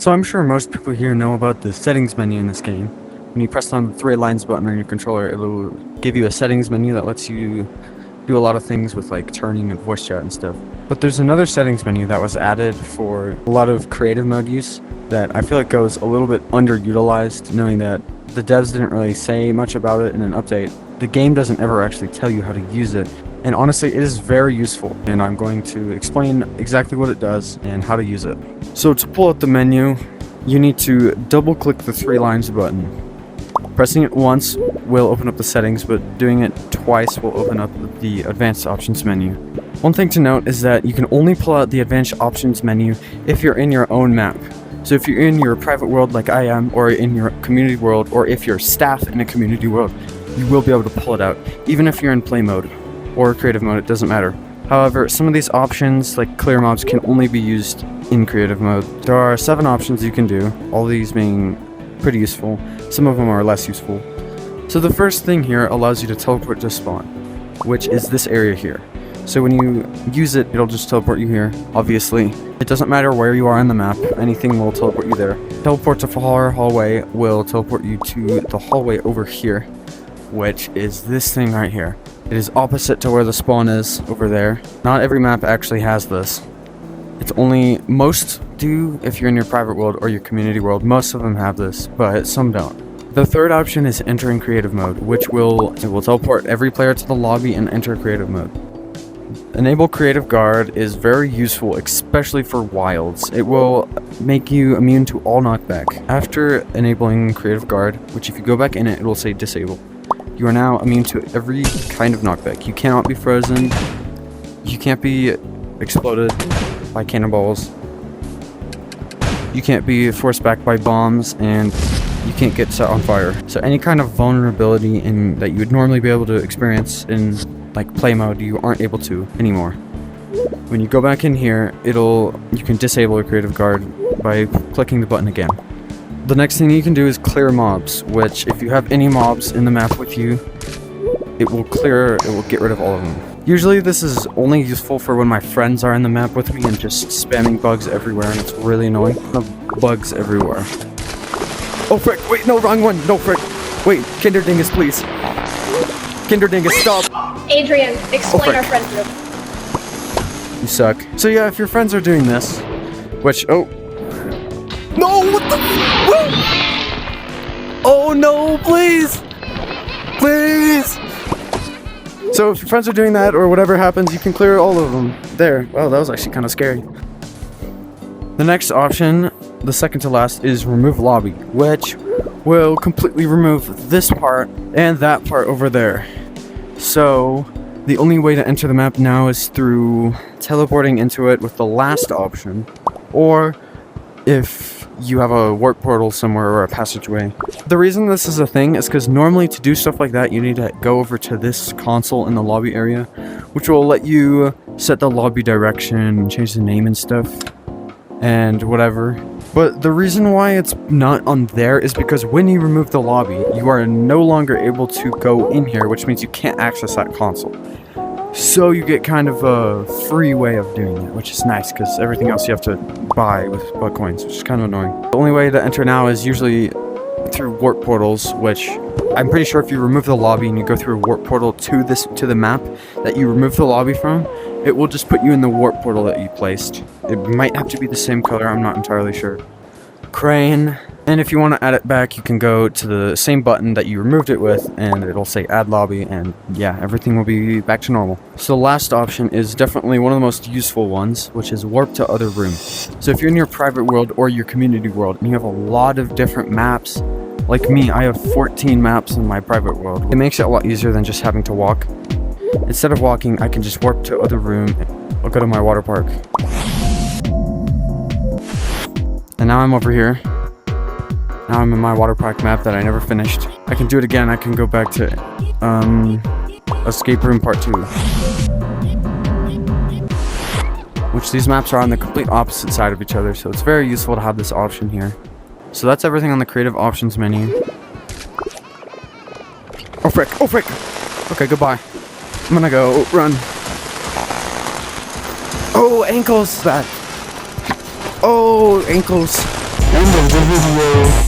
So I'm sure most people here know about the settings menu in this game. When you press on the 3 lines button on your controller, it will give you a settings menu that lets you do a lot of things with like turning and voice chat and stuff. But there's another settings menu that was added for a lot of creative mode use that I feel like goes a little bit underutilized, knowing that the devs didn't really say much about it in an update. The game doesn't ever actually tell you how to use it, and honestly it is very useful, and I'm going to explain exactly what it does and how to use it. So to pull out the menu, you need to double click the 3 lines button. Pressing it once will open up the settings, but doing it twice will open up the advanced options menu. One thing to note is that you can only pull out the advanced options menu if you're in your own map. So if you're in your private world like I am, or in your community world, or if you're staff in a community world, you will be able to pull it out, even if you're in play mode or creative mode, it doesn't matter. However, some of these options, like clear mobs, can only be used in creative mode. There are 7 options you can do, all these being pretty useful. Some of them are less useful. So the first thing here allows you to teleport to spawn, which is this area here. So when you use it, it'll just teleport you here, obviously. It doesn't matter where you are on the map, anything will teleport you there. Teleport to far hallway will teleport you to the hallway over here, which is this thing right here. It is opposite to where the spawn is over there. Not every map actually has this. It's only, most do if you're in your private world or your community world. Most of them have this, but some don't. The third option is entering creative mode, which will teleport every player to the lobby and enter creative mode. Enable creative guard is very useful, especially for wilds. It will make you immune to all knockback. After enabling creative guard, which if you go back in it, it will say disable. You are now immune to every kind of knockback. You cannot be frozen. You can't be exploded by cannonballs. You can't be forced back by bombs, and you can't get set on fire. So any kind of vulnerability that you would normally be able to experience in like play mode, you aren't able to anymore. When you go back in here, you can disable a creative guard by clicking the button again. The next thing you can do is clear mobs, which if you have any mobs in the map with you, it will get rid of all of them. Usually this is only useful for when my friends are in the map with me and just spamming bugs everywhere, and it's really annoying. Bugs everywhere. Oh frick, wait, no, wrong one, no frick. Wait, Kinderdingus, please. Kinderdingus, stop. Adrian, explain our friendship. You suck. So yeah, if your friends are doing this, which, no, what the, woo! Oh no, please, please. So if your friends are doing that, or whatever happens, you can clear all of them. There, wow, that was actually kind of scary. The next option, the second to last, is remove lobby, which will completely remove this part and that part over there. So the only way to enter the map now is through teleporting into it with the last option, or if you have a warp portal somewhere or a passageway. The reason this is a thing is because normally to do stuff like that, you need to go over to this console in the lobby area, which will let you set the lobby direction and change the name and stuff and whatever. But the reason why it's not on there is because when you remove the lobby, you are no longer able to go in here, which means you can't access that console. So you get kind of a free way of doing it, which is nice, because everything else you have to buy with bug coins, which is kind of annoying. The only way to enter now is usually through warp portals, which I'm pretty sure if you remove the lobby and you go through a warp portal to the map that you remove the lobby from, it will just put you in the warp portal that you placed. It might have to be the same color, I'm not entirely sure. Crane. And if you want to add it back, you can go to the same button that you removed it with, and it'll say add lobby, and yeah, everything will be back to normal. So the last option is definitely one of the most useful ones, which is warp to other room. So if you're in your private world or your community world, and you have a lot of different maps, like me, I have 14 maps in my private world. It makes it a lot easier than just having to walk. Instead of walking, I can just warp to other room. I'll go to my water park. And now I'm over here. Now I'm in my water park map that I never finished. I can do it again. I can go back to Escape Room Part 2. Which these maps are on the complete opposite side of each other, so it's very useful to have this option here. So that's everything on the creative options menu. Oh frick, oh frick! Okay, goodbye. I'm gonna go run. Oh, ankles! That. Oh, ankles. End of the video.